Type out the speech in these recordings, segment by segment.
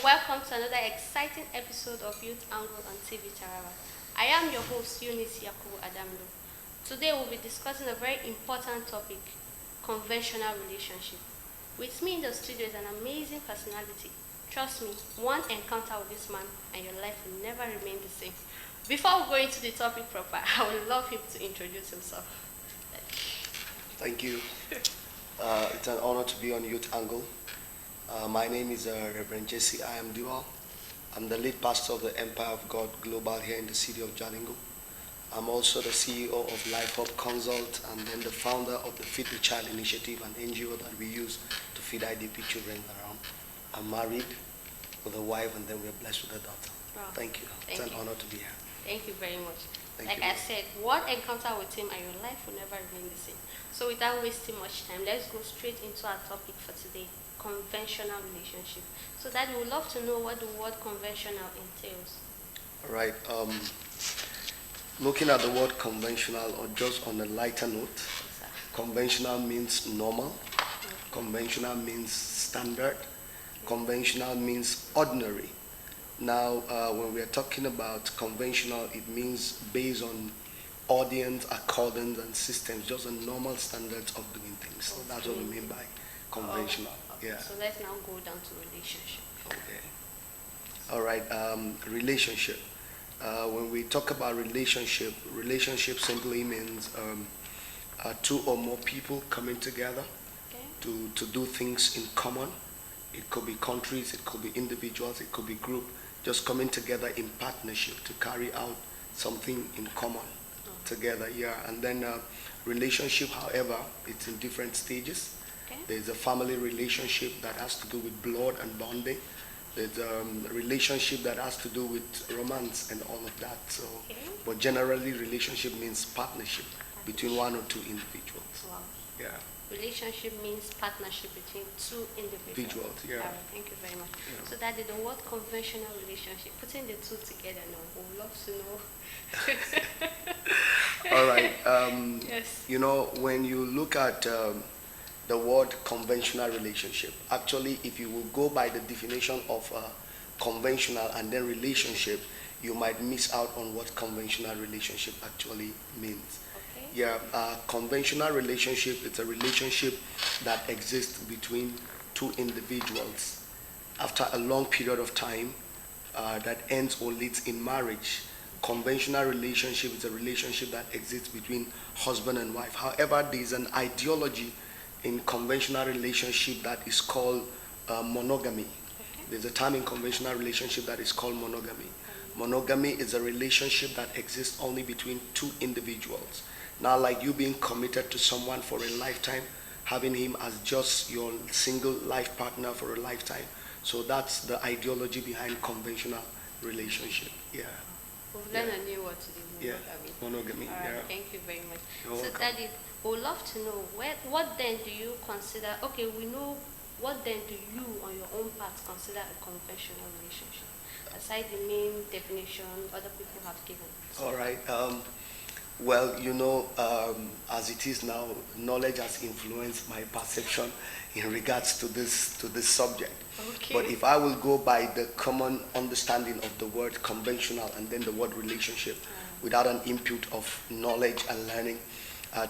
welcome to another exciting episode of Youth Angle on TV Tarawa. I am your host, Eunice Yakubu Adamlo. Today we'll be discussing a very important topic, conventional relationship. With me in the studio is an amazing personality. Trust me, one encounter with this man and your life will never remain the same. Before we go into the topic proper, I would love him to introduce himself. Thank you. It's an honor to be on Youth Angle. My name is Reverend Jesse. I am Dibal. I'm the lead pastor of the Empire of God Global here in the city of Jalingo. I'm also the CEO of Life Hub Consult and then the founder of the Feed the Child Initiative, an NGO that we use to feed IDP children around. I'm married with a wife and then we're blessed with a daughter. Wow. Thank you. It's an honor to be here. Thank you very much. Thank you. I said, one encounter with him and your life will never remain the same. So without wasting much time, let's go straight into our topic for today, conventional relationship. So that we would love to know what the word conventional entails. All right. Looking at the word conventional, or just on a lighter note, Yes, conventional means normal. Conventional means standard. Conventional means ordinary. Now, when we are talking about conventional, it means based on audience, accordance, and systems, just a normal standards of doing things. So that's what we mean by conventional. Okay. Yeah. So let's now go down to relationship. Okay. All right. Relationship. When we talk about relationship, relationship simply means two or more people coming together Okay. to do things in common. It could be countries, it could be individuals, it could be group, just coming together in partnership to carry out something in common together. Yeah. And then relationship, however, it's in different stages. Okay. There's a family relationship that has to do with blood and bonding. There's a relationship that has to do with romance and all of that. So, Okay. but generally, relationship means partnership between one or two individuals. Wow. Yeah. Relationship means partnership between two individuals. Individuals, yeah. All right, thank you very much. Yeah. So that is the word conventional relationship. Putting the two together now, we would love to know. All right. Yes. You know, when you look at the word conventional relationship, actually, if you will go by the definition of conventional and then relationship, you might miss out on what conventional relationship actually means. Okay. Yeah, conventional relationship is a relationship that exists between two individuals after a long period of time that ends or leads in marriage. Conventional relationship is a relationship that exists between husband and wife. However, there is an ideology in conventional relationship that is called monogamy. Okay. There's a term in conventional relationship that is called monogamy. Monogamy is a relationship that exists only between two individuals. Now, like you being committed to someone for a lifetime, having him as just your single life partner for a lifetime. So that's the ideology behind conventional relationship. Yeah. We've learned a new word today, Yeah. monogamy. Monogamy. All right, Yeah. thank you very much. You're So welcome. that is, we would love to know, what then do you consider, okay, we know, what then do you on your own part consider a conventional relationship? Aside the main definition other people have given. All right. Well, you know, as it is now, knowledge has influenced my perception in regards to this subject. Okay. But if I will go by the common understanding of the word conventional and then the word relationship, without an input of knowledge and learning,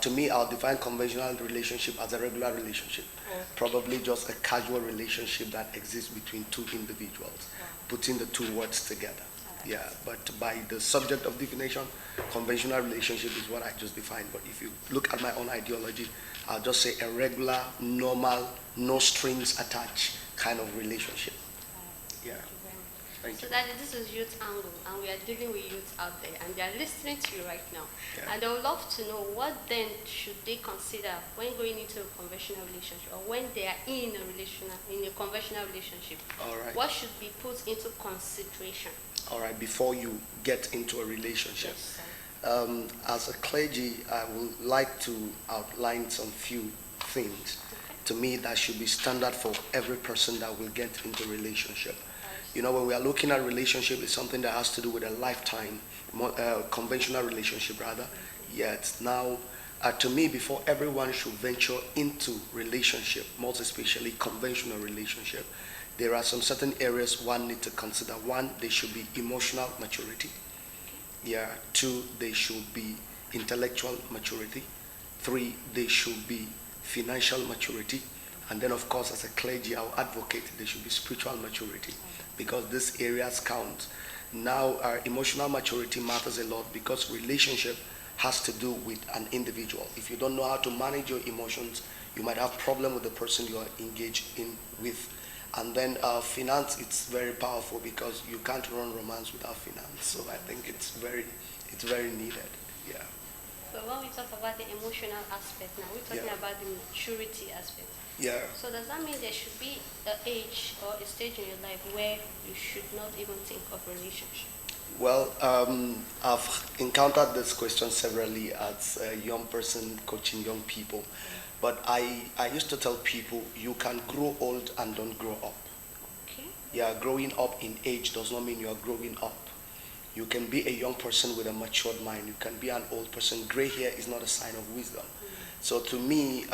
to me, I'll define conventional relationship as a regular relationship, probably just a casual relationship that exists between two individuals, putting the two words together. Yeah, but by the subject of definition, conventional relationship is what I just defined. But if you look at my own ideology, I'll just say a regular, normal, no strings attached kind of relationship. Yeah. Thank So you. that this is Youth Angle, and we are dealing with youth out there, and they are listening to you right now. Yeah. And they would love to know what then should they consider when going into a conventional relationship, or when they are in a conventional relationship. All right. What should be put into consideration? All right, before you get into a relationship. Yes, sir. As a clergy, I would like to outline some few things to me that should be standard for every person that will get into a relationship. You know, when we are looking at relationship, it's something that has to do with a lifetime, conventional relationship rather. Yet now, to me, before everyone should venture into relationship, most especially conventional relationship, there are some certain areas one need to consider. One, they should be emotional maturity. Yeah. Two, they should be intellectual maturity. Three, they should be financial maturity. And then, of course, as a clergy, I'll advocate there should be spiritual maturity because these areas count. Now, our emotional maturity matters a lot because relationship has to do with an individual. If you don't know how to manage your emotions, you might have problem with the person you are engaged in with. And then finance, it's very powerful because you can't run romance without finance. So I think it's very needed. Yeah. So when we talk about the emotional aspect now, we're talking about the maturity aspect. Yeah. So does that mean there should be an age or a stage in your life where you should not even think of relationship? Well, I've encountered this question severally as a young person coaching young people. But I used to tell people you can grow old and don't grow up. Okay. Yeah, growing up in age does not mean you are growing up. You can be a young person with a matured mind. You can be an old person. Gray hair is not a sign of wisdom. So to me,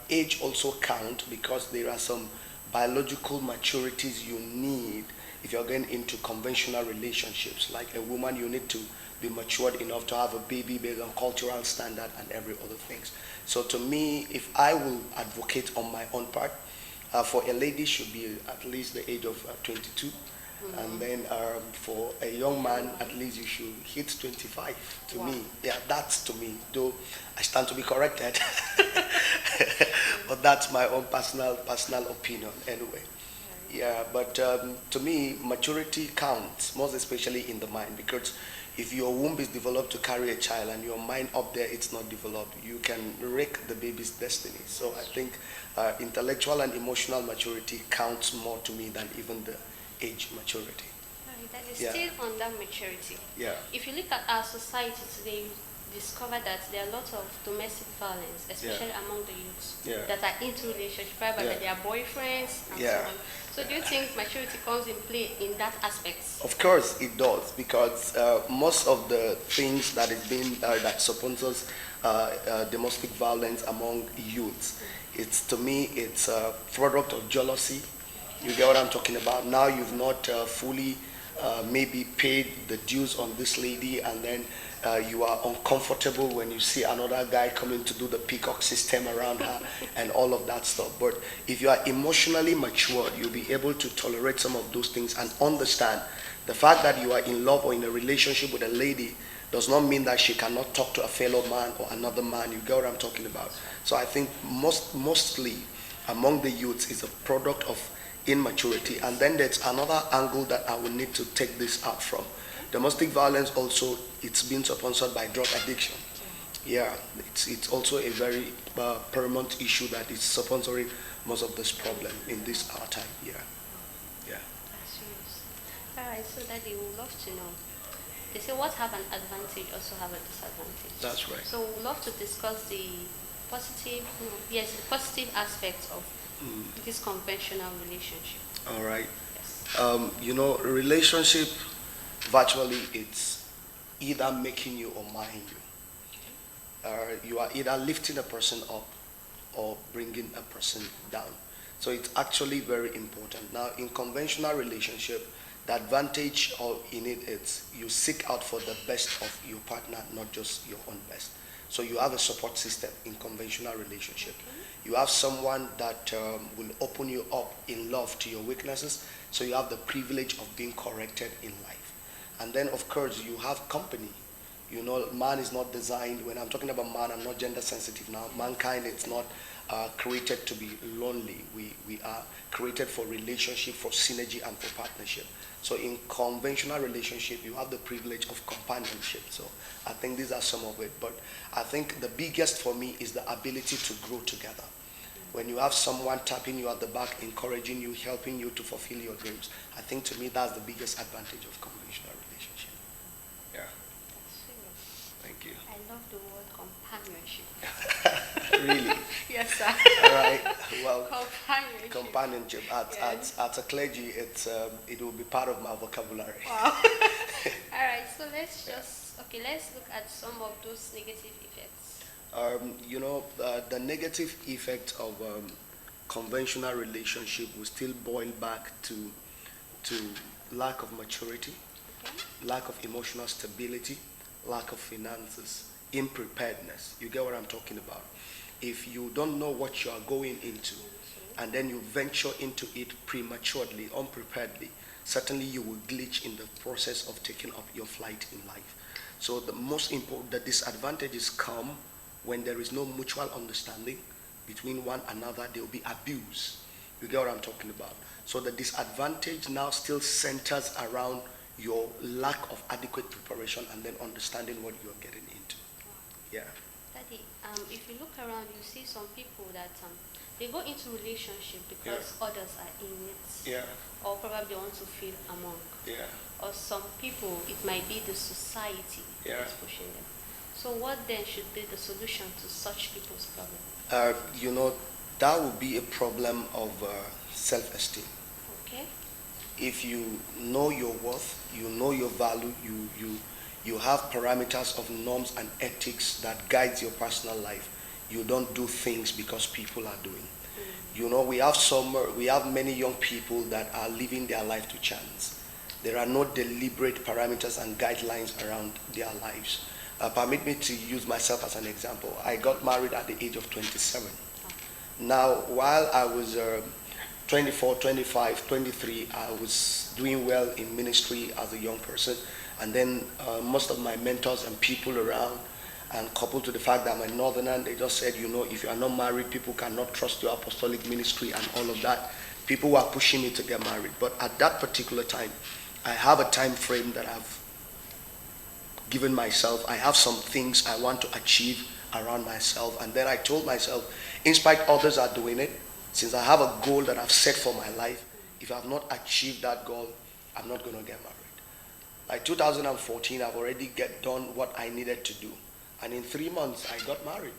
age also counts because there are some biological maturities you need if you're going into conventional relationships. Like a woman, you need to be matured enough to have a baby based on cultural standard and every other things. So to me, if I will advocate on my own part, for a lady should be at least the age of 22. And then for a young man, at least you should hit 25 to me. Yeah, that's to me. Though I stand to be corrected. But that's my own personal opinion anyway. Yeah, but to me, maturity counts, most especially in the mind, because if your womb is developed to carry a child and your mind up there, it's not developed, you can wreck the baby's destiny. So I think intellectual and emotional maturity counts more to me than even the age maturity. Right, that is still on that maturity. Yeah. If you look at our society today, you discover that there are lots of domestic violence, especially among the youths that are into relationships, whereby they are boyfriends and so on. So do you think maturity comes in play in that aspect? Of course it does, because most of the things that is being that sponsors domestic violence among youths, it's to me it's a product of jealousy. You get what I'm talking about? Now you've not fully maybe paid the dues on this lady, and then you are uncomfortable when you see another guy coming to do the peacock system around her and all of that stuff. But if you are emotionally matured, you'll be able to tolerate some of those things and understand the fact that you are in love or in a relationship with a lady does not mean that she cannot talk to a fellow man or another man. You get what I'm talking about? So I think mostly among the youths is a product of immaturity. And then there's another angle that I will need to take this out from. Domestic violence also, it's been sponsored by drug addiction. Yeah, it's also a very paramount issue that is sponsoring most of this problem in this our time. Yeah. Alright, so that they would love to know. They say what have an advantage also have a disadvantage. That's right. So we'd love to discuss the positive, the positive aspects of this conventional relationship. All right. Yes. Relationship, virtually it's either making you or marring you. You are either lifting a person up or bringing a person down. So it's actually very important. Now, in conventional relationship, the advantage in it is you seek out for the best of your partner, not just your own best. So you have a support system in conventional relationship. You have someone that will open you up in love to your weaknesses. So you have the privilege of being corrected in life. And then, of course, you have company. Man is not designed, when I'm talking about man, I'm not gender sensitive now. Mankind is not created to be lonely. We are created for relationship, for synergy, and for partnership. So in conventional relationship, you have the privilege of companionship. So I think these are some of it. But I think the biggest for me is the ability to grow together. When you have someone tapping you at the back, encouraging you, helping you to fulfill your dreams, I think to me that's the biggest advantage of conventional relationship. Yeah. Thank you. I love the word companionship. Really? Yes, sir. All right. Well, companionship. As a clergy, it will be part of my vocabulary. Wow. All right. So let's let's look at some of those negative effects. The negative effect of conventional relationship will still boil back to lack of maturity, Okay. lack of emotional stability, lack of finances, unpreparedness. You get what I'm talking about? If you don't know what you are going into and then you venture into it prematurely, unpreparedly, certainly you will glitch in the process of taking up your flight in life. So the most important, the disadvantages come when there is no mutual understanding between one another. There will be abuse. You get what I'm talking about? So the disadvantage now still centers around your lack of adequate preparation and then understanding what you're getting into. Yeah. Daddy, if you look around, you see some people that they go into relationship because others are in it, Yeah. or probably want to feel among. Yeah. Or some people, it might be the society Yeah. that's pushing them. So what then should be the solution to such people's problem? You know, that would be a problem of self-esteem. Okay. If you know your worth, you know your value, you have parameters of norms and ethics that guides your personal life. You don't do things because people are doing. You know, we have many young people that are living their life to chance. There are no deliberate parameters and guidelines around their lives. Permit me to use myself as an example. I got married at the age of 27. Now, while I was 24, 25, 23, I was doing well in ministry as a young person. And then most of my mentors and people around, and coupled to the fact that I'm a northerner, they just said, you know, if you are not married, people cannot trust your apostolic ministry and all of that. People were pushing me to get married. But at that particular time, I have a time frame that I've given myself. I have some things I want to achieve around myself. And then I told myself, in spite others are doing it, since I have a goal that I've set for my life, if I have not achieved that goal, I'm not going to get married. Like 2014, I've already done what I needed to do. And in 3 months, I got married.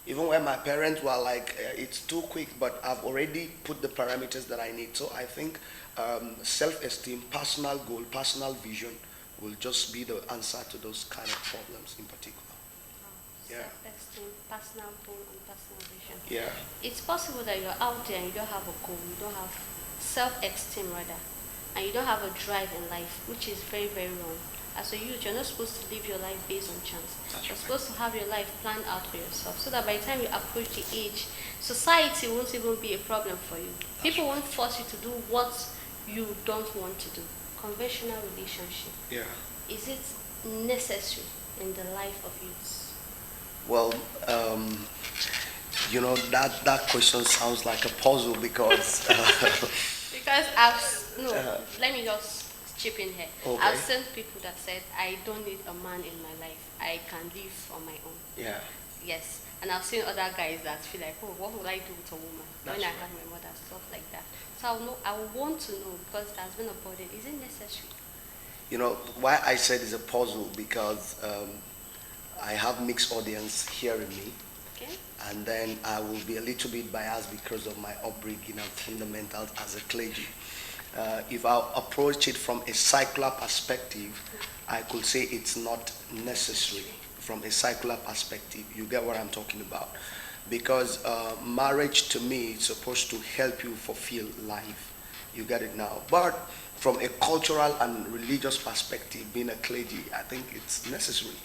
Even when my parents were like, it's too quick, but I've already put the parameters that I need. So I think self-esteem, personal goal, personal vision will just be the answer to those kind of problems in particular. Yeah. Self-esteem, personal goal, and personal vision. Yeah. It's possible that you're out there and you don't have a goal, you don't have self-esteem rather, and you don't have a drive in life, which is very, very wrong. As a youth, you're not supposed to live your life based on chance. You're supposed to have your life planned out for yourself so that by the time you approach the age, society won't even be a problem for you. People won't force you to do what you don't want to do. Conventional relationship. Yeah. Is it necessary in the life of youths? Well, you know, that question sounds like a puzzle because Because let me just chip in here. Okay. I've seen people that said, I don't need a man in my life. I can live on my own. yeah. Yes. And I've seen other guys that feel like, oh, what will I do with a woman That's when I right. have my mother, stuff like that. So I will want to know, because it has been a burden. Is it necessary? You know, why I said it's a puzzle because I have mixed audience hearing me, Okay. and then I will be a little bit biased because of my upbringing and fundamentals as a clergy. If I approach it from a secular perspective, I could say it's not necessary from a secular perspective. You get what I'm talking about? Because marriage to me is supposed to help you fulfill life. You get it now. But from a cultural and religious perspective, being a clergy, I think it's necessary.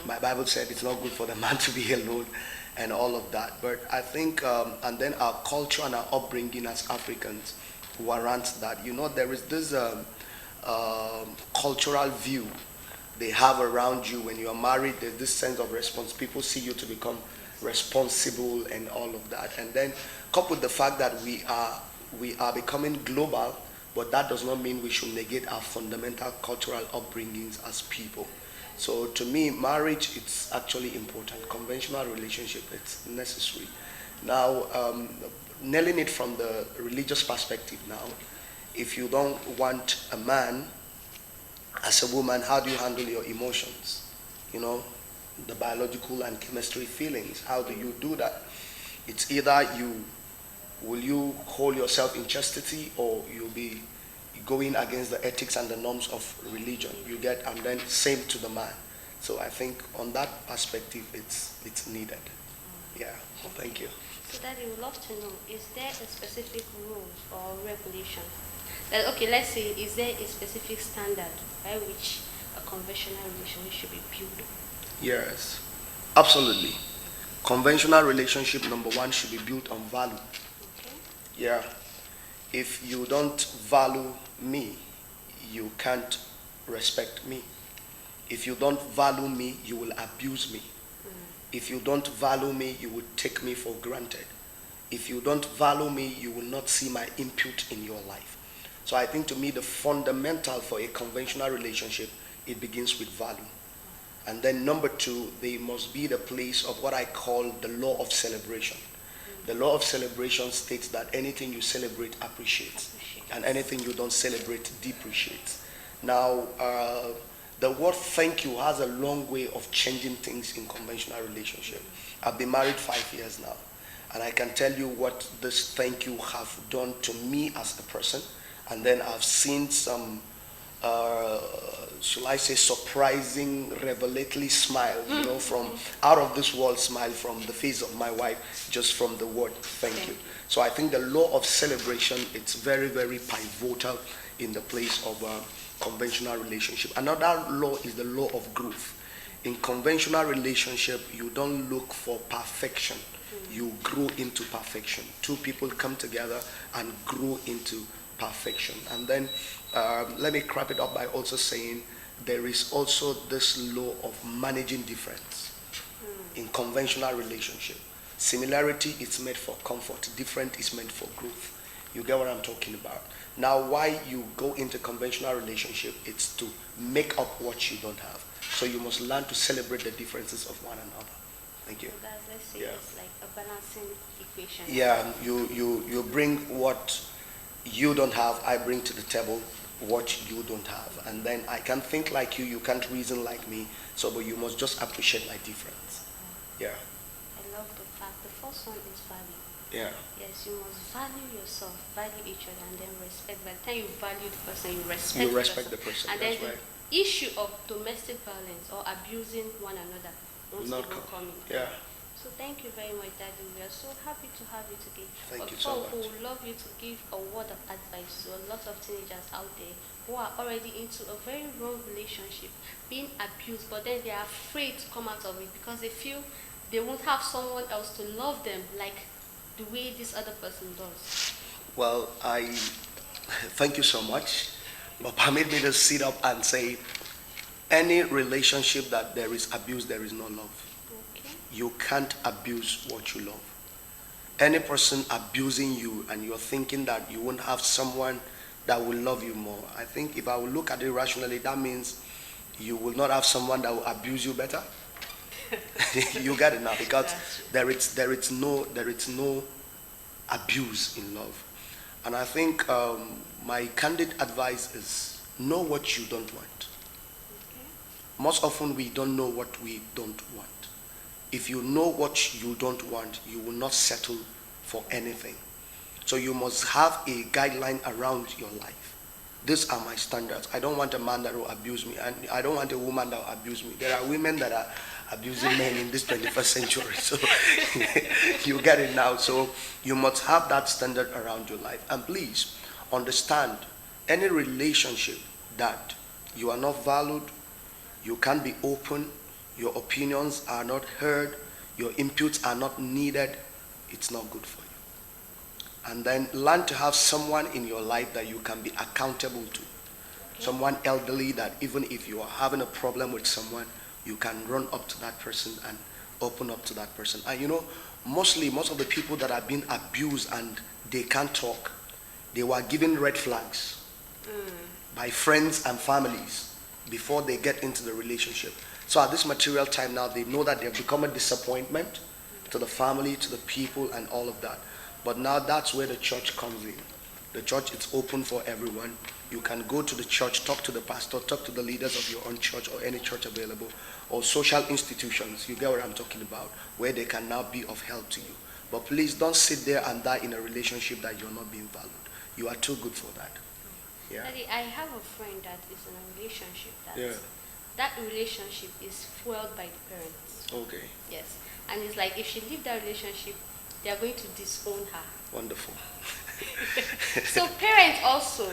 My Bible said it's not good for the man to be alone and all of that. But I think, and then our culture and our upbringing as Africans warrants that. You know, there is this cultural view they have around you when you are married. There's this sense of response. People see you to become responsible and all of that. And then coupled with the fact that we are becoming global, but that does not mean we should negate our fundamental cultural upbringings as people. So to me, marriage, it's actually important. Conventional relationship, it's necessary. Now, nailing it from the religious perspective now, if you don't want a man, as a woman, how do you handle your emotions? You know, the biological and chemistry feelings, how do you do that? It's either will you hold yourself in chastity, or you'll be going against the ethics and the norms of religion. You get, and then same to the man. So I think on that perspective, it's needed. Yeah, well, thank you. So Daddy, would love to know, is there a specific rules or regulation? That, okay, let's say, is there a specific standard by which a conventional relationship should be built? Yes, absolutely. Conventional relationship number one should be built on value. Okay. Yeah, if you don't value me, you can't respect me. If you don't value me, you will abuse me. If you don't value me, you will take me for granted. If you don't value me, you will not see my input in your life. So I think to me the fundamental for a conventional relationship, it begins with value. And then number two, they must be the place of what I call the law of celebration. The law of celebration states that anything you celebrate appreciates, and anything you don't celebrate depreciates. Now, the word thank you has a long way of changing things in conventional relationship. I've been married 5 years now, and I can tell you what this thank you have done to me as a person. And then I've seen some, shall I say, surprising, revelatory smile, from out of this world smile from the face of my wife, just from the word thank you. So I think the law of celebration, it's very, very pivotal in the place of conventional relationship. Another law is the law of growth. In conventional relationship, you don't look for perfection. You grow into perfection. Two people come together and grow into perfection. And then let me wrap it up by also saying there is also this law of managing difference in conventional relationship. Similarity is meant for comfort. Different is meant for growth. You get what I'm talking about. Now, why you go into conventional relationship, it's to make up what you don't have. So you must learn to celebrate the differences of one another. Thank you. So that's, let's say, Yeah. it's like a balancing equation. Yeah, you bring what you don't have, I bring to the table what you don't have. And then I can think like you can't reason like me. So, but you must just appreciate my difference. Yeah. I love the fact the first one is value. Yeah. Yes, you must value yourself, value each other, and then respect. By the time you value the person, you respect, You respect the person. And That's then right. the issue of domestic violence or abusing one another won't Not even come. come in. Yeah. So thank you very much, Daddy. We are so happy to have you today. Thank But you so before, we much. would love you to give a word of advice to a lot of teenagers out there who are already into a very wrong relationship, being abused, but then they are afraid to come out of it because they feel they won't have someone else to love them like the way this other person does. Well, I thank you so much. But permit me to sit up and say, any relationship that there is abuse, there is no love. Okay. You can't abuse what you love. Any person abusing you and you're thinking that you won't have someone that will love you more, I think if I will look at it rationally, that means you will not have someone that will abuse you better. You get it now, because there is no abuse in love. And I think my candid advice is know what you don't want. Okay. Most often we don't know what we don't want. If you know what you don't want, you will not settle for anything. So you must have a guideline around your life. These are my standards. I don't want a man that will abuse me, and I don't want a woman that will abuse me. There are women that are abusing men in this 21st century. So you get it now. So you must have that standard around your life. And please understand, any relationship that you are not valued, you can't be open, your opinions are not heard, your inputs are not needed, it's not good for you. And then learn to have someone in your life that you can be accountable to. Someone elderly that even if you are having a problem with someone, you can run up to that person and open up to that person. And most of the people that have been abused and they can't talk, they were given red flags by friends and families before they get into the relationship. So at this material time now, they know that they've become a disappointment to the family, to the people, and all of that. But now that's where the church comes in. The church is open for everyone. You can go to the church, talk to the pastor, talk to the leaders of your own church or any church available, or social institutions, you get what I'm talking about, where they can now be of help to you. But please don't sit there and die in a relationship that you're not being valued. You are too good for that. Yeah. Daddy, I have a friend that is in a relationship that Yeah. that relationship is fueled by the parents. Okay. Yes. And it's like if she leave that relationship, they are going to disown her. Wonderful. So parents also,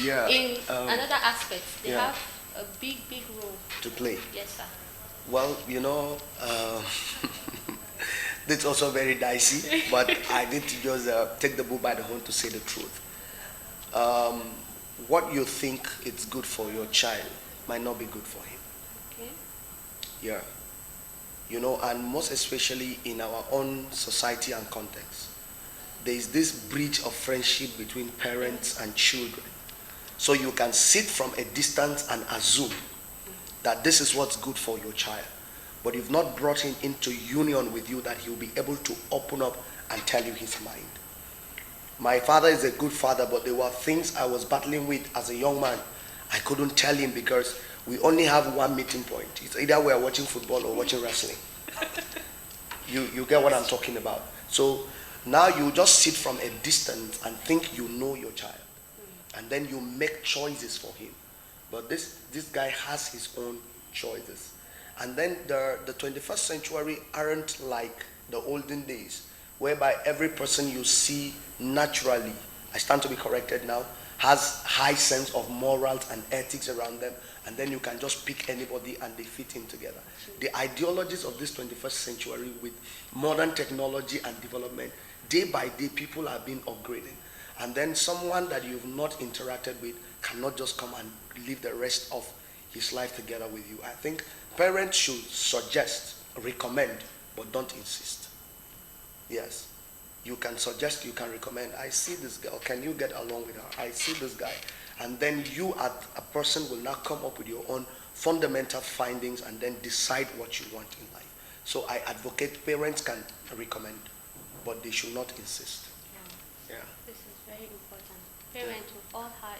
Yeah. in another aspect, they yeah. have a big, big role To play. Yes, sir. Well, it's also very dicey, but I need to just take the bull by the horn to say the truth. What you think is good for your child might not be good for him. Okay. Yeah. And most especially in our own society and context, there is this bridge of friendship between parents and children. So you can sit from a distance and assume that this is what's good for your child. But you've not brought him into union with you that he'll be able to open up and tell you his mind. My father is a good father, but there were things I was battling with as a young man. I couldn't tell him because we only have one meeting point. It's either we are watching football or watching wrestling. You get what I'm talking about. So now you just sit from a distance and think you know your child. And then you make choices for him. But this guy has his own choices. And then the 21st century aren't like the olden days, whereby every person you see naturally, I stand to be corrected now, has high sense of morals and ethics around them, and then you can just pick anybody and they fit in together. The ideologies of this 21st century with modern technology and development, day by day people are being upgraded. And then someone that you've not interacted with cannot just come and live the rest of his life together with you. I think parents should suggest, recommend, but don't insist. Yes. You can suggest, you can recommend, I see this girl, can you get along with her? I see this guy. And then you as a person will now come up with your own fundamental findings and then decide what you want in life. So I advocate parents can recommend, but they should not insist. Yeah. This is very important. Parents with all hearts,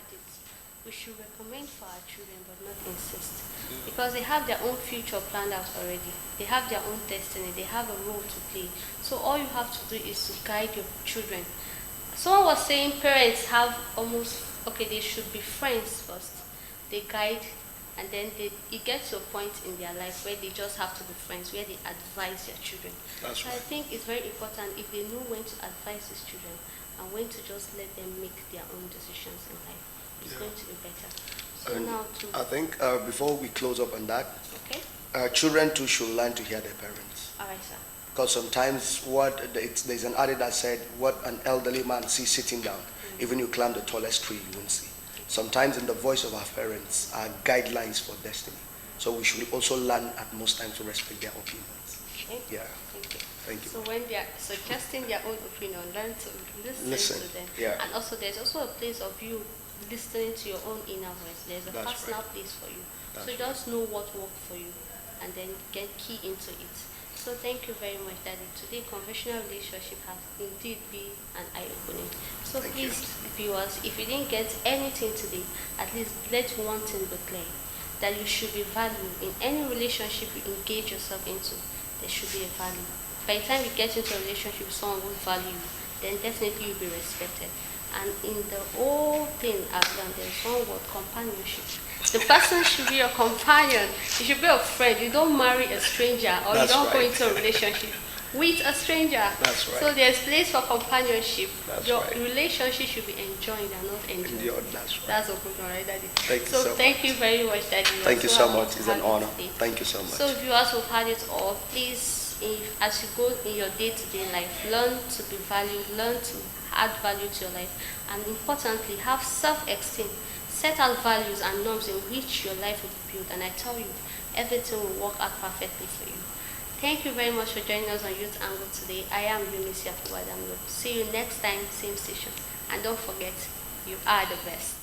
we should recommend for our children but not insist. Because they have their own future planned out already. They have their own destiny. They have a role to play. So all you have to do is to guide your children. Someone was saying parents have almost, they should be friends first. They guide, and then it gets to a point in their life where they just have to be friends, where they advise their children. That's right. I think it's very important if they know when to advise these children and when to just let them make their own decisions in life. It's going to be better. So now I think before we close up on that, children too should learn to hear their parents. All right, sir. Because sometimes there's an adage that said, what an elderly man sees sitting down, even you climb the tallest tree, you won't see. Sometimes in the voice of our parents are guidelines for destiny. So we should also learn at most times to respect their opinions. Okay. Yeah. Thank you. Thank you. So when they are suggesting their own opinion, learn to listen to them. Yeah. And also there's also a place of you listening to your own inner voice. There's a personal place for you. So just know what worked for you and then get key into it. So thank you very much, Daddy. Today, conventional relationship has indeed been an eye-opening. So please, viewers, if you didn't get anything today, at least let one thing be clear, that you should be valued. In any relationship you engage yourself into, there should be a value. By the time you get into a relationship with someone who values you, then definitely you'll be respected. And in the whole thing I've learned, there's one word, companionship. The person should be your companion. You should be a friend. You don't marry a stranger, or you don't go into a relationship with a stranger. That's right. So there's place for companionship. That's your right. relationship should be enjoyed and not enjoyed. That's right. That's what we're right, Daddy. Thank you so much. Thank you very much, Daddy. Thank you so much. It's an honor. Thank you so much. So viewers who've had it all, please, as you go in your day-to-day life, learn to be valued, learn to add value to your life, and importantly, have self-esteem. Set out values and norms in which your life will be built, and I tell you, everything will work out perfectly for you. Thank you very much for joining us on Youth Angle today. I am Eunice Yakubu Adamlo. See you next time, same station. And don't forget, you are the best.